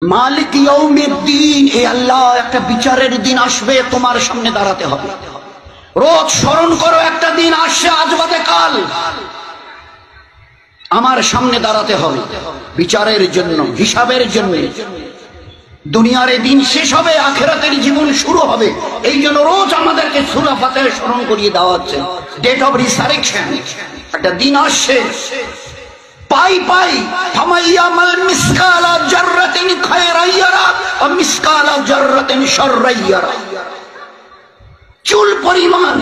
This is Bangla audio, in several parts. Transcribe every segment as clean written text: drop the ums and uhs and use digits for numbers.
মালিক ইয়াউমিদ্দিন, এই আল্লাহ একটা বিচারের দিন আসবে, তোমার সামনে দাঁড়াতে হবে। রোজ স্মরণ করো, একটা দিন আসছে আজ বাদে কাল, আমার সামনে দাঁড়াতে হবে বিচারের জন্য, হিসাবের জন্য। দুনিয়ার এই দিন শেষ হবে, আখিরাতের জীবন শুরু হবে। এই জন্য রোজ আমাদেরকে সূরা ফাতিহা স্মরণ করিয়ে দেওয়া হচ্ছে। ডেট অফ রিসারেকশন, একটা দিন আসছে। পাই পাই ফামাইয়ামাল মিসকালা জাররাতিন খায়রান ইয়ারা ওয়া মিসকালা জাররাতিন শাররান ইয়ারা। চুল পরিমাণ,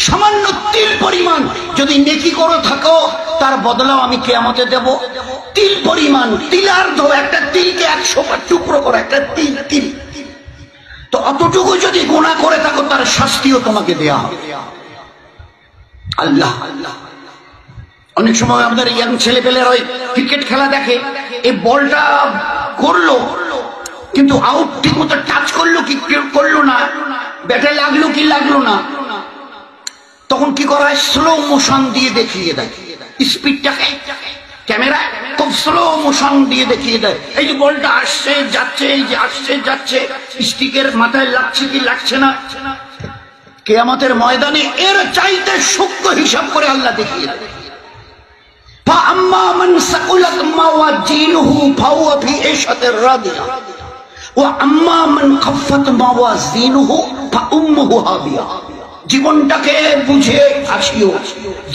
সামান্য তিল পরিমাণ যদি নেকি করে থাকো, তার বদলাও আমি কিয়ামতে দেব। তিল পরিমাণ, তিলার্ধ, একটা তিলকে 100 টুকরো করে একটা তিল, তিল তো অতটুকু যদি গুনাহ করে থাকো, তার শাস্তিও তোমাকে দেয়া হবে। আল্লাহ আল্লাহ। অনেক সময় আমাদের ইয়াং ছেলে পেলের ওই ক্রিকেট খেলা দেখে, এই বলটা করলো কিন্তু আউট, ঠিক মতো টাচ করলো কি করলো না, ব্যাটে লাগলো কি লাগলো না, তখন কি করা হয়, স্লো মোশন দিয়ে দেখিয়ে দেয়। স্পিডটাকে ক্যামেরা খুব স্লো মোশন দিয়ে দেখিয়ে দেয়। এই যে বলটা আসছে যাচ্ছে, এই যে আসছে যাচ্ছে, স্টিকের মাথায় লাগছে কি লাগছে না। কিয়ামতের ময়দানে এর চাইতে সূক্ষ্ম হিসাব করে আল্লাহ দেখিয়ে দেয়। فأما من ثقلت موازينه فهو في عيشة راضية وأما من خفت موازينه فأمه هاوية। জীবনটাকে বুঝে আসিও,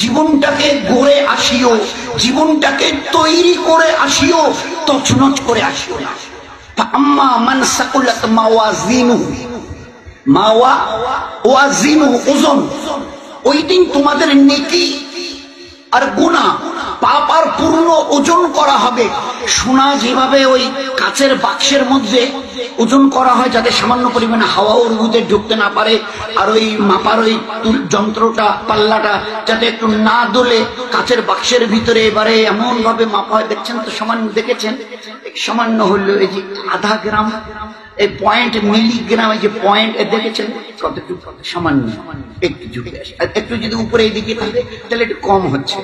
জীবনটাকে গড়ে আসিও, জীবনটাকে তৈরি করে আসিও, তছনছ করে আসিও না। فأما من ثقلت موازينه, موازينه ওজন, ওই দিন তোমাদের নেকি আর গুনাহ পাপ আর পূর্ণ ওজন করা হবে। সোনা যেভাবে ওই কাচের বাক্সের মধ্যে ওজন করা হয় যাতে সামান্য পরিমাণে হাওয়া ওর মধ্যে ঢুকতে না পারে, আর ওই মাপার ওই যন্ত্রটা, পাল্লাটা যাতে একটু না দোলে, কাচের বাক্সের ভিতরে এবারে এমন ভাবে মাপা হয়। দেখছেন তো, সামান্য দেখেছেন, সামান্য হলো এই যে আধা গ্রাম, এই পয়েন্ট মিলিগ্রাম, এই যে পয়েন্ট দেখেছেন কতটুকু, সামান্য একটু ঝুঁকে আসে, একটু যদি উপরে এদিকে থাকে তাহলে একটু কম হচ্ছে।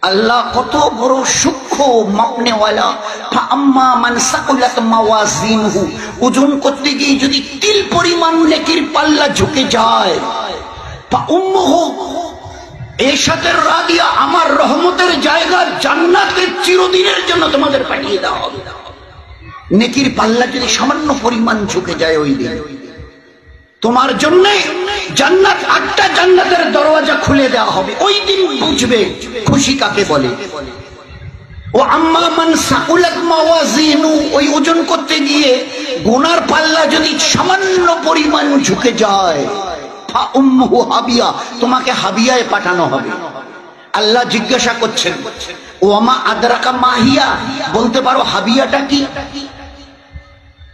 আল্লাহ কত বড় সূক্ষ্ম মাপনেওয়ালা। ফাআম্মা মান সাকুলাত মাওয়াজিনহু, ওজন করতে গিয়ে যদি তিল পরিমাণ নেকির পাল্লা ঝুঁকে যায়, ফাউম্মুহু এশাতের রাদিয়া, আমার রহমতের জায়গা জান্নাতে চিরদিনের জন্য তোমাদের পাঠিয়ে দেওয়া হবে। নেকির পাল্লা যদি সামান্য পরিমাণ ঝুঁকে যায়, ওই দিন তোমার জন্য জান্নাত, 8টা জান্নাতের দরওয়াজা খুলে দেওয়া হবে। ওই দিন বুঝবে খুশি কাকে বলে। ও আম্মা মান সাকুলাত মাওয়াজিনু, ওই ওজন করতে গিয়ে গুনার পাল্লা যদি সামান্য পরিমাণ ঝুঁকে যায়, ফা উম্মুহু হাবিয়া, তোমাকে হাবিয়ায় পাঠানো হবে। আল্লাহ জিজ্ঞাসা করছেন, ওয়ামা আদরাকা মাহিয়া, বলতে পারো হাবিয়াটা কি?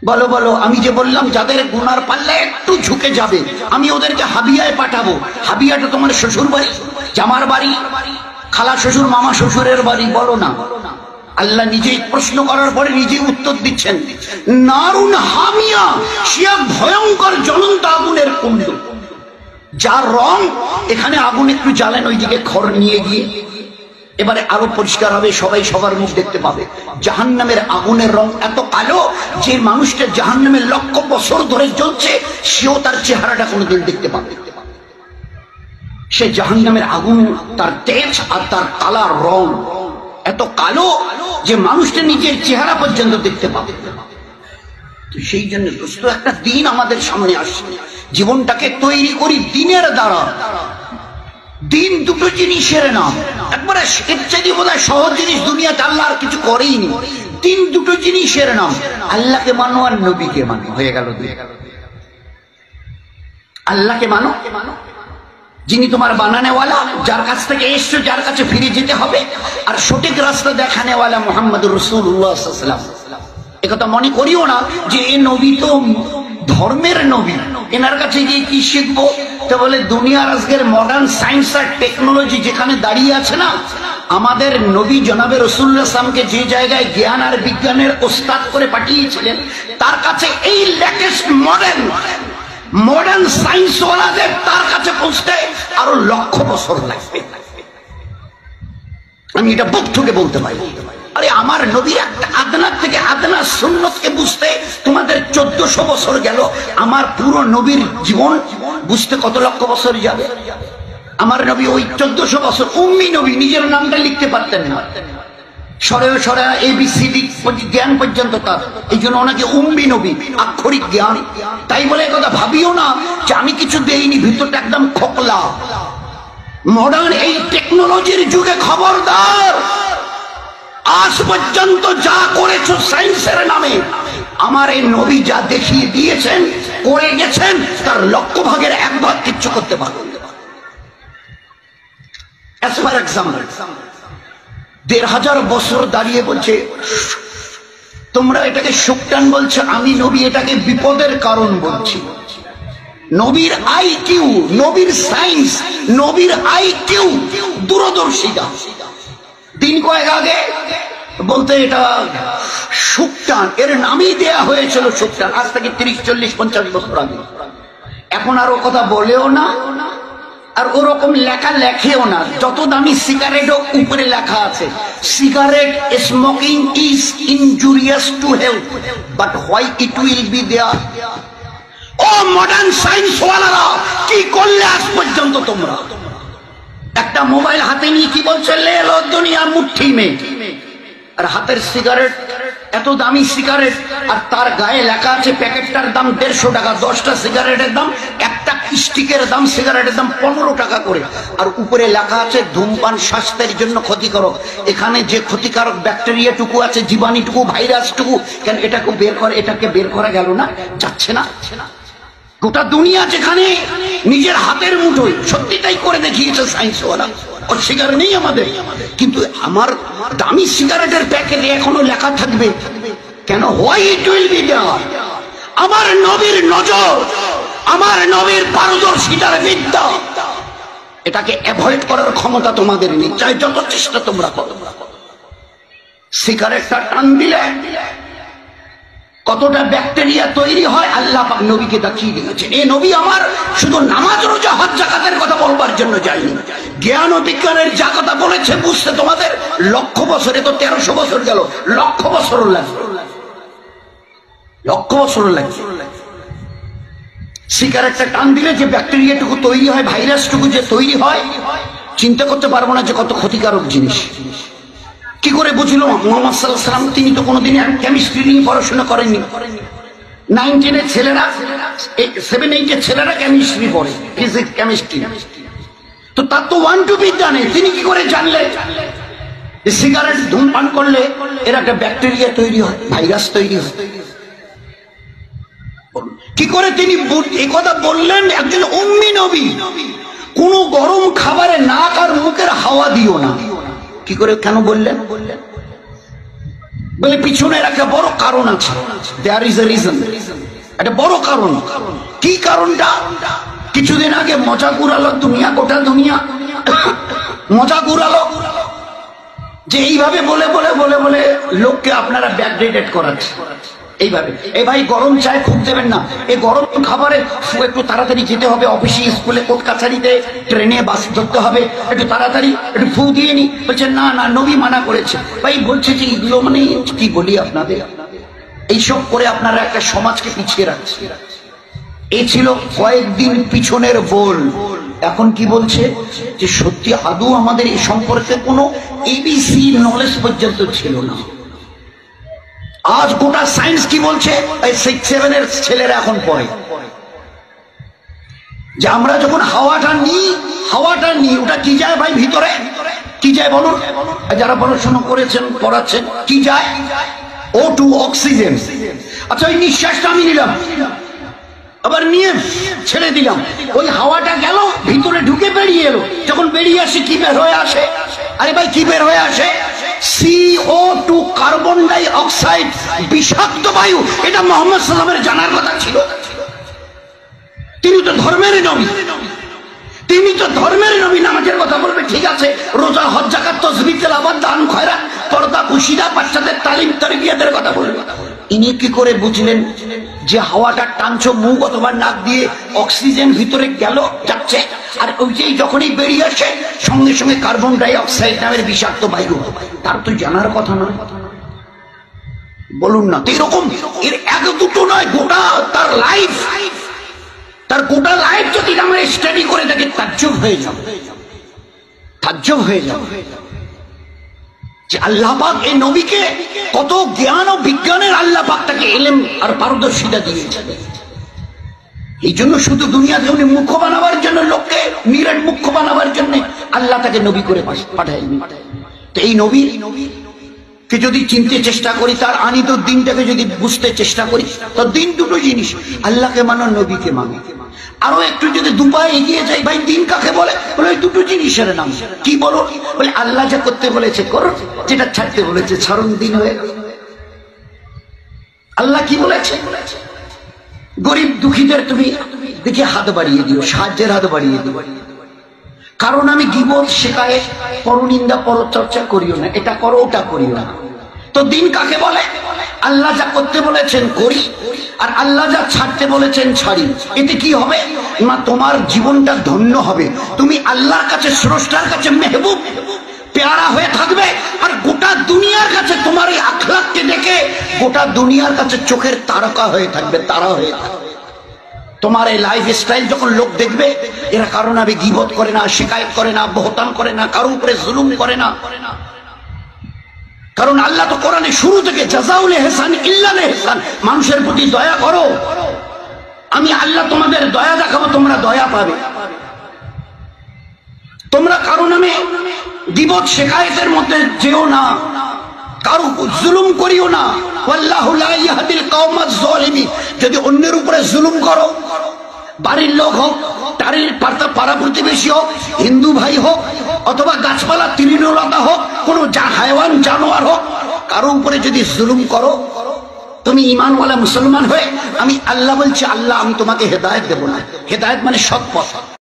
বলো বলো। আমি যে বললাম যাদের গুনার পাল্লা একটু ঝুঁকে যাবে, আমি ওদেরকে হাবিয়ায় পাঠাবো। হাবিয়াটা তোমার শ্বশুর বাড়ি, জামার বাড়ি, খালা শ্বশুর, মামা শ্বশুরের বাড়ি, বলো না। আল্লাহ নিজেই প্রশ্ন করার পরে নিজেই উত্তর দিচ্ছেন, নারুন হামিয়া, সে ভয়ঙ্কর জ্বলন্ত আগুনের কুণ্ড, যার রং, এখানে আগুন একটু জ্বালেন, ওইদিকে খড় নিয়ে গিয়ে এবারে আরো পরিষ্কার হবে, সবাই সবার মুখ দেখতে পাবে। জাহান্নামের আগুনের রং এত কালো যে মানুষটা জাহান্নামের লক্ষ বছর ধরে জ্বলছে, সেও তার চেহারাটা কোনোদিন দেখতে পাবে। সে জাহান্নামের আগুন, তার তেজ আর তার কালার রং এত কালো যে মানুষটা নিজের চেহারা পর্যন্ত দেখতে পাবে। তো সেই জন্য দোস্ত, একটা দিন আমাদের সামনে আসছে, জীবনটাকে তৈরি করি দিনের দ্বারা। দিন দুটো জিনিসের নাম, একবারে এর চাইতে বোধহয় সহজ জিনিস দুনিয়াতে আল্লাহ আর কিছু করেইনি। দিন দুটো জিনিসের নাম, আল্লাহকে মানো আর নবীকে মানো, হয়ে গেল। আল্লাহকে মানো, যিনি তোমার বানানেওয়ালা, যার কাছ থেকে এসছো, যার কাছে ফিরে যেতে হবে, আর সঠিক রাস্তা দেখানেওয়ালা মুহাম্মদুর রাসূলুল্লাহ সাল্লাল্লাহু আলাইহি ওয়াসাল্লাম। একথা মনে করিও না যে এই নবী তো ধর্মের নবী, এনার কাছে গিয়ে কি শিখবো। তো বলে দুনিয়ার আজকের মডার্ন সায়েন্স আর টেকনোলজি যেখানে দাঁড়িয়ে আছে না, আমাদের নবী জনাবে রাসূলুল্লাহ সাল্লাল্লাহু আলাইহি ওয়াসাল্লামকে যে জায়গায় জ্ঞান আর বিজ্ঞানের ওস্তাদ করে পাঠিয়েছিলেন, তার কাছে এই লেটেস্ট মডার্ন সায়েন্স ওয়ালাদের তার কাছে পৌঁছতে আরো লক্ষ বছর লাগবে। আমি এটা বুক থেকে বলতে পারি। আরে আমার নবীর একটা আদনা থেকে আদনা সুন্নতকে বুঝতে তোমাদের 1400 বছর গেল, আমার পুরো নবীর জীবন বুঝতে কত লক্ষ বছর যাবে? আমার নবী ওই 1400 বছর উম্মি নবী, নিজের নামটা লিখতে পারতেন না, সরে সরে ABCD জ্ঞান পর্যন্ত তার, এই জন্য ওনাকে উম্মি নবী, আক্ষরিক জ্ঞান। তাই বলে কথা ভাবিও না যে আমি কিছু দেইনি, ভিতরটা একদম খোকলা। মডার্ন এই টেকনোলজির যুগে খবরদার, আজ পর্যন্ত যা করেছো সায়েন্সের নামে, আমার এই নবী যা দেখিয়ে দিয়েছেন করে গেছেন, তার লক্ষ ভাগের এক ভাগ কিচ্ছু করতে পারবে। As for example, 1500 বছর দাঁড়িয়ে বলছে তোমরা এটাকে শোকটান বলছো, আমি নবী এটাকে বিপদের কারণ বলছি। নবীর IQ, নবীর সায়েন্স, নবীর IQ, দূরদর্শিতা। দিন কয়েক আগে বলতে এটা শোকটান, এর নামই দেয়া হয়েছিল শোকটান, আজ থেকে 30, 40, 50 বছর আগে। এখন আর ও কথা বলেও না, আর ওরকম লেখা লেখেও না। যত দামি সিগারেটও উপরে লেখা আছে, cigarette smoking is injurious to health, but why it will be there? ও মডার্ন সায়েন্স ওয়ালারা, কি করলে আজ পর্যন্ত তোমরা? একটা মোবাইল হাতে নিয়ে কি বলছে, লে লো দুনিয়া মুঠি মে, আর হাতের সিগারেট, এত দামি সিগারেট, আর তার গায়ে লেখা আছে প্যাকেটটার দাম 150 টাকা, 10টা সিগারেটের দাম, একটা স্টিকের দাম, সিগারেটের দাম 15 টাকা করে, আর উপরে লেখা আছে ধূমপান স্বাস্থ্যের জন্য ক্ষতিকারক। এখানে যে ক্ষতিকারক ব্যাকটেরিয়াটুকু আছে, জীবাণুটুকু, ভাইরাসটুকু, কেন এটাকে বের করে, এটাকে বের করা গেল না? যাচ্ছে না? গোটা দুনিয়া যেখানে নিজের হাতের মুঠোয়, সত্যি তাই করে দেখিয়েছে সায়েন্সওয়ালা। অস্বীকার নেই আমাদের, কিন্তু আমার দামি সিগারেটের প্যাকেটে এখনো লেখা থাকবে কেন? Why it will be there? আমার নবীর নজর, আমার নবীর পারদর্শিতার বিদ্যা, এটাকে অ্যাভয়েড করার ক্ষমতা তোমাদের নেই, চাই যত চেষ্টা তোমরা করো। সিগারেটটা টান দিলে কতটা ব্যাকটেরিয়া তৈরি হয় আল্লাহ পাক নবীকে দেখিয়ে দিয়েছেন। এই নবী আমার শুধু নামাজ, রোজা, হজ, যাকাতের কথা বলবার জন্য যায়নি, জ্ঞান ও বিজ্ঞানের যা কথা বলেছে বুঝতে তোমাদের লক্ষ বছরে, তো 1300 বছর গেল, লক্ষ বছর লাগবে, লক্ষ বছর লাগবে। সিগারেটটা টান দিলে যে ব্যাকটেরিয়াটুকু তৈরি হয়, ভাইরাসটুকু যে তৈরি হয়, চিন্তা করতে পারবো না যে কত ক্ষতিকারক জিনিস। কি করে বুঝলো মুহাম্মদ সাল্লাল্লাহু আলাইহি ওয়াসাল্লাম? তিনি তো কোনোদিন কেমিস্ট্রি নিয়ে পড়াশোনা করেননি। 9, 10 এর ছেলেরা, 7, 8 এর ছেলেরা কেমিস্ট্রি পড়ে, ফিজিক্স, কেমিস্ট্রি, তো তার তো 1, 2 বিদ্যা নেই। তিনি কি করে জানলেন সিগারেট ধূমপান করলে এর একটা ব্যাকটেরিয়া তৈরি হয়, ভাইরাস তৈরি হয়? কি করে তিনি এই কথা বললেন? একজন উম্মি নবী। কোন গরম খাবারে নাক আর মুখের হাওয়া দিও না। কি করে, কেন বললেন? বলে পিছনের একটা বড় কারণ আছে, দেয়ার ইজ এ রিজন, একটা বড় কারণ। কি কারণটা? কিছুদিন আগে মজা উড়ালো দুনিয়া, গোটা দুনিয়া মজা উড়ালো যে এইভাবে বলে বলে বলে বলে লোককে আপনারা ব্যাকডেটেড করাচ্ছে এইভাবে। এই ভাই গরম চায় খুব দেবেন না, এই গরম খাবারে একটু তাড়াতাড়ি যেতে হবে, অফিসে, স্কুলে, কোর্ট কাছারিতে, ট্রেনে, বাস ধরতে হবে, একটু তাড়াতাড়ি একটু ফু দিয়ে নি। বলছে না না, নবী মানা করেছে। ভাই বলছে যে এগুলো মানে কি বলি আপনাদের, এইসব করে আপনারা একটা সমাজকে পিছিয়ে রাখছে। এই ছিল কয়েকদিন পিছনের বল। এখন কি বলছে যে সত্যি আদৌ আমাদের এই সম্পর্কে কোনো ABC নলেজ পর্যন্ত ছিল না। আজ গোটা সায়েন্স কি বলছে, 6, 7 এর ছেলেরা এখন পড়ে যে আমরা যখন হাওয়াটা নিই ওটা কি যায় ভাই ভিতরে? কি যায় বলুন? যারা পড়াশোনা করেছেন, পড়াচ্ছেন, কি যায়? O2, oxygen. আচ্ছা, ওই নিঃশ্বাসটা আমি নিলাম, আবার নিয়ে ছেড়ে দিলাম, ওই হাওয়াটা গেল ভিতরে, ঢুকে বেরিয়ে এলো। যখন বেরিয়ে আসে কি বের হয়ে আসে? আরে ভাই কি বের হয়ে আসে? CO2, কার্বন ডাই অক্সাইড, বিষাক্ত বায়ু। এটা মুহাম্মদ সাল্লাল্লাহু আলাইহি ওয়াসাল্লামের জানার কথা ছিল। তিনি তো ধর্মের নবী, তিনি তো ধর্মের নবী। নামাজের কথা বলবে ঠিক আছে, রোজা, হজ, যাকাত, তাসবিহ, তেলাওয়াত, দান, খয়রাত, পর্দা, কুশিদা, বাচ্চাদের তালিম, তারবিয়াতের কথা বলবে। ইনি কি করে বুঝলেন যে হাওয়াটা টানছো মুখ অথবা নাক দিয়ে অক্সিজেন ভিতরে গেল যাচ্ছে, আর ওই যে যখনই বেরিয়ে আসে সঙ্গে সঙ্গে কার্বন ডাই অক্সাইড নামের বিষাক্ত বায়ু, তার তো জানার কথা নয়। বলুন না তো এরকম, এর এক দুটো নয়, গোটা তার লাইফ, তার গোটা লাইফ যদি আমরা স্টাডি করে দেখি তাজ্জব হয়ে যাবে, তাজ্জব হয়ে যাবে যে আল্লাহ পাক এই নবীকে কত জ্ঞান ও বিজ্ঞানের আল্লাহ পাক তাকে ইলম আর পারদর্শিতা দিয়েছেন। এই জন্য শুধু দুনিয়াতে উনি মুখ্য বানাবার জন্য, লোককে নিরেট মুখ্য বানাবার জন্য আল্লাহ তাকে নবী করে পাঠায়নি। তো এই নবী কে যদি চিনতে চেষ্টা করি, তার আনিত দিনটাকে যদি বুঝতে চেষ্টা করি, তো দিন দুটো জিনিস, আল্লাহকে মানো, নবীকে মানো। আরো একটু যদি দুপায়ে এগিয়ে যাই, ভাই দিন কাকে বলে? বলে ওই দুটো জিনিসের নাম। কি বলো? বলে আল্লাহ যা করতে বলেছে করো, যেটা ছাড়তে বলেছে ছাড়ুন, দিন হয়ে গেল। আল্লাহ কি বলেছে? গরিব দুঃখীদের তুমি দেখে হাত বাড়িয়ে দিও, সাহায্যের হাত বাড়িয়ে দিও। কারণ আমি গীবত, শিকায়েত, পরনিন্দা, পরচর্চা করিও না, এটা করো ওটা করিও না। তো দিন কাকে বলে? আল্লাহ যা করতে বলেছেন করি, আর আল্লাহ যা ছাড়তে বলেছেন ছাড়ি। এতে কি হবে না, তোমার জীবনটা ধন্য হবে, তুমি আল্লাহর কাছে, স্রষ্টার কাছে মেহবুব পেয়ারা হয়ে থাকবে, আর গোটা দুনিয়ার কাছে তোমার এই আখলাককে দেখে গোটা দুনিয়ার কাছে চোখের তারকা হয়ে থাকবে, তারা হয়ে থাকবে। তোমার এই লাইফ স্টাইল যখন লোক দেখবে, এরা কারো নামে গীবত করে না, শিকায়েত করে না, বহতান করে না, কারো উপরে জুলুম করে না। কারণ আল্লাহ তো কোরআনে শুরু থেকে জাযাউল ইহসান ইল্লাল ইহসান, মানুষের প্রতি দয়া করো, আমি আল্লাহ তোমাদের দয়া দেখাবো, তোমরা দয়া পাবে। তোমরা কারো নামে গীবত শিকায়েতের মধ্যে যেও না, কারো জুলুম করিও না। ওয়াল্লাহু লা ইয়াহদিল কওমাজ যালিমিন। যদি অন্যের উপরে জুলুম করো, বাড়ির লোক হোক, তারির পাড়া প্রতিবেশী হোক, হিন্দু ভাই হোক, অথবা গাছপালা তৃণলতা হোক, কোনো হায়ওয়ান জানোয়ার হোক, কারো উপরে যদি জুলুম করো, তুমি ঈমানওয়ালা মুসলমান হয়ে, আমি আল্লাহ বলছি, আল্লাহ আমি তোমাকে হেদায়েত দেব না। হেদায়েত মানে সৎ পথ।